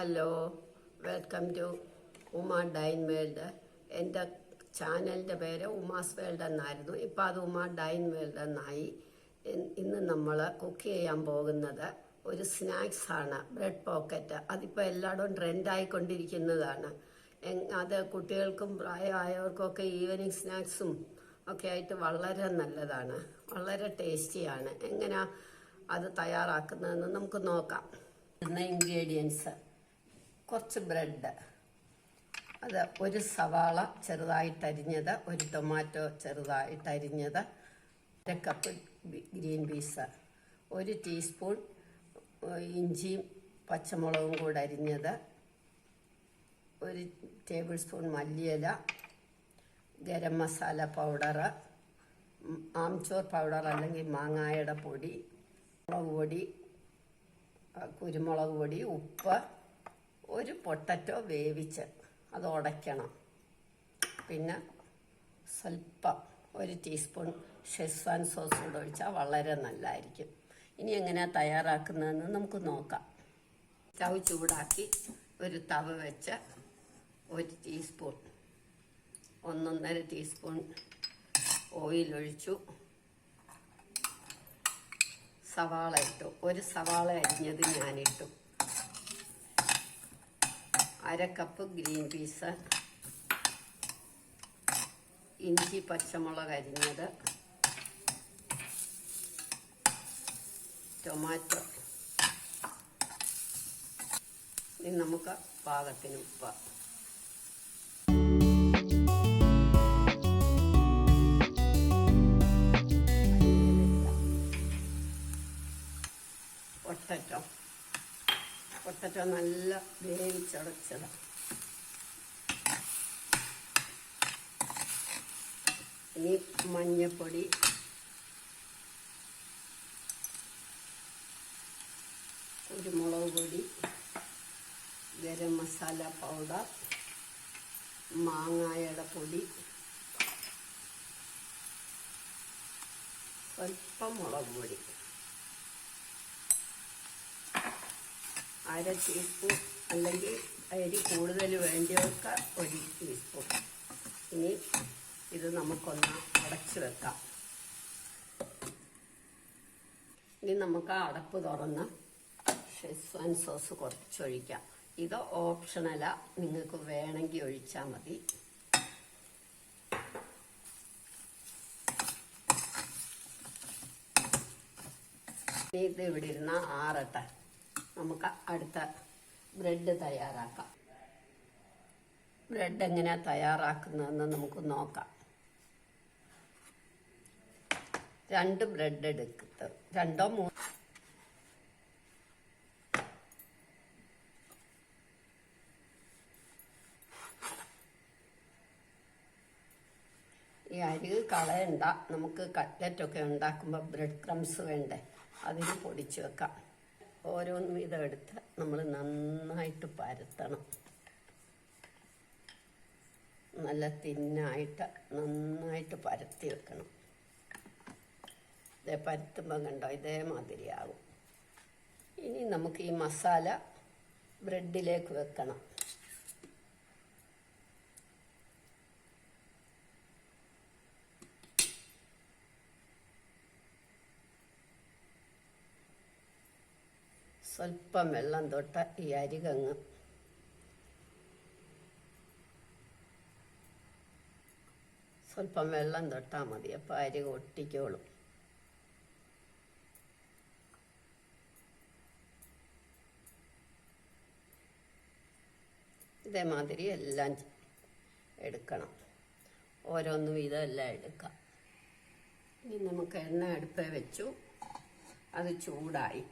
Hello, welcome to Uma dine world. എൻ്റെ ചാനലിൻ്റെ പേര് ഉമാസ് വേൾഡ് എന്നായിരുന്നു. ഇപ്പോൾ അത് ഉമ ഡൈൻ വേൾഡ് എന്നായി. ഇന്ന് നമ്മൾ കുക്ക് ചെയ്യാൻ പോകുന്നത് ഒരു സ്നാക്സാണ്, ബ്രെഡ് പോക്കറ്റ്. അതിപ്പോൾ എല്ലായിടവും ട്രെൻഡായിക്കൊണ്ടിരിക്കുന്നതാണ്. അത് കുട്ടികൾക്കും പ്രായമായവർക്കൊക്കെ ഈവനിങ് സ്നാക്സും ഒക്കെ ആയിട്ട് വളരെ നല്ലതാണ്, വളരെ ടേസ്റ്റിയാണ്. എങ്ങനെയാണ് അത് തയ്യാറാക്കുന്നതെന്ന് നമുക്ക് നോക്കാം. ഇൻഗ്രീഡിയൻസ്: കുറച്ച് ബ്രെഡ്, അത് ഒരു സവാള ചെറുതായിട്ടരിഞ്ഞത്, ഒരു ടൊമാറ്റോ ചെറുതായിട്ടരിഞ്ഞത്, 1 കപ്പ് ഗ്രീൻ പീസ്, 1 ടീസ്പൂൺ ഇഞ്ചിയും പച്ചമുളകും കൂടെ അരിഞ്ഞത്, 1 ടേബിൾ സ്പൂൺ മല്ലിയില, ഗരം മസാല പൗഡർ, ആംചൂർ പൗഡർ അല്ലെങ്കിൽ മാങ്ങായുടെ പൊടി, മുളക് പൊടി, കുരുമുളക് പൊടി, ഉപ്പ്, 1 പൊട്ടറ്റോ വേവിച്ച് അത് ഉടയ്ക്കണം. പിന്നെ സ്വല്പം 1 ടീസ്പൂൺ schezwan സോസ് കൂടെ ഒഴിച്ചാൽ വളരെ നല്ലതായിരിക്കും. ഇനി എങ്ങനെയാണ് തയ്യാറാക്കുന്നതെന്ന് നമുക്ക് നോക്കാം. സ്റ്റൗ ചൂടാക്കി ഒരു തവ വെച്ച് 1 ടീസ്പൂൺ 1.5 ടീസ്പൂൺ ഓയിൽ ഒഴിച്ചു. സവാള ഇട്ടു. 1 സവാള അരിഞ്ഞത് ഞാനിട്ടു. 1/2 കപ്പ് ഗ്രീൻ പീസ്, ഇഞ്ചി പച്ചമുളക് അരിഞ്ഞത്, ടൊമാറ്റോ. ഇനി നമുക്ക് പാകത്തിന് ഉപ്പ്. പൊട്ടറ്റോ നല്ല വേവിച്ചടച്ചത്. ഇനി മഞ്ഞൾപ്പൊടി, കുരുമുളക് പൊടി, ഗരം മസാല പൗഡർ, മാങ്ങായുടെ പൊടി, സ്വല്പം മുളക് പൊടി, 1/2 ടീസ്പൂൺ അല്ലെങ്കിൽ അരി കൂടുതൽ വേണ്ടിയവർക്ക് 1 ടീസ്പൂൺ. ഇനി ഇത് നമുക്കൊന്ന് അടച്ചു വെക്കാം. ഇനി നമുക്ക് ആ അടപ്പ് തുറന്ന് schezwan സോസ് കുറച്ചൊഴിക്കാം. ഇത് ഓപ്ഷണലാ, നിങ്ങൾക്ക് വേണമെങ്കിൽ ഒഴിച്ചാൽ മതി. ഇത് ഇവിടെ ഇരുന്ന ആറട്ടെ, നമുക്ക് അടുത്ത ബ്രെഡ് തയ്യാറാക്കാം. ബ്രെഡ് എങ്ങനെയാണ് തയ്യാറാക്കുന്നതെന്ന് നമുക്ക് നോക്കാം. 2 ബ്രെഡ് എടുത്ത് 2 3 ഈ അരി കളയണ്ട. നമുക്ക് കട്ട്ലറ്റൊക്കെ ഉണ്ടാക്കുമ്പോൾ ബ്രെഡ് ക്രംസ് വേണ്ടേ, അതിന് പൊടിച്ച് വെക്കാം. ഓരോന്ന് വീതം എടുത്ത് നമ്മൾ നന്നായിട്ട് പരത്തണം. നല്ല തിന്നായിട്ട് നന്നായിട്ട് പരത്തി വെക്കണം. ഇതേ പരത്തുമ്പം കണ്ടോ, ഇതേമാതിരിയാകും. ഇനി നമുക്ക് ഈ മസാല ബ്രെഡിലേക്ക് വെക്കണം. സ്വല്പം വെള്ളം തൊട്ട് ഈ അരികങ്ങ് സ്വല്പം വെള്ളം തൊട്ടാൽ മതി. അപ്പോൾ അരി ഒട്ടിക്കോളും. ഇതേമാതിരി എല്ലാം എടുക്കണം. ഓരോന്ന് വീതം എല്ലാം എടുക്കാം. ഇനി നമുക്ക് എണ്ണ അടുപ്പേ വെച്ചു, അത് ചൂടായി.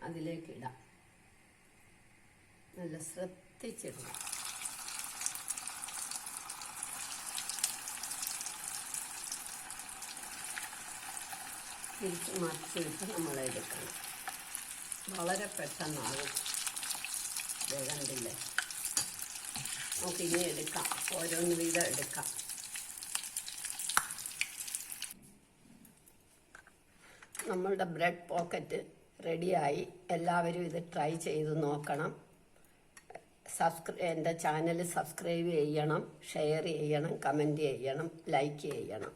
അതിലേക്ക് ഇടാം. നല്ല ശ്രദ്ധിച്ചിടണം. തിരിച്ച് മറിച്ചിട്ട് നമ്മൾ എടുക്കണം. വളരെ പെട്ടെന്നാകും. കണ്ടില്ലേ? നമുക്കിനി എടുക്കാം. ഓരോന്ന് വീതം എടുക്കാം. നമ്മളുടെ ബ്രെഡ് പോക്കറ്റ് റെഡിയായി. എല്ലാവരും ഇത് ട്രൈ ചെയ്ത് നോക്കണം. എൻ്റെ ചാനൽ സബ്സ്ക്രൈബ് ചെയ്യണം, ഷെയർ ചെയ്യണം, കമൻറ്റ് ചെയ്യണം, ലൈക്ക് ചെയ്യണം.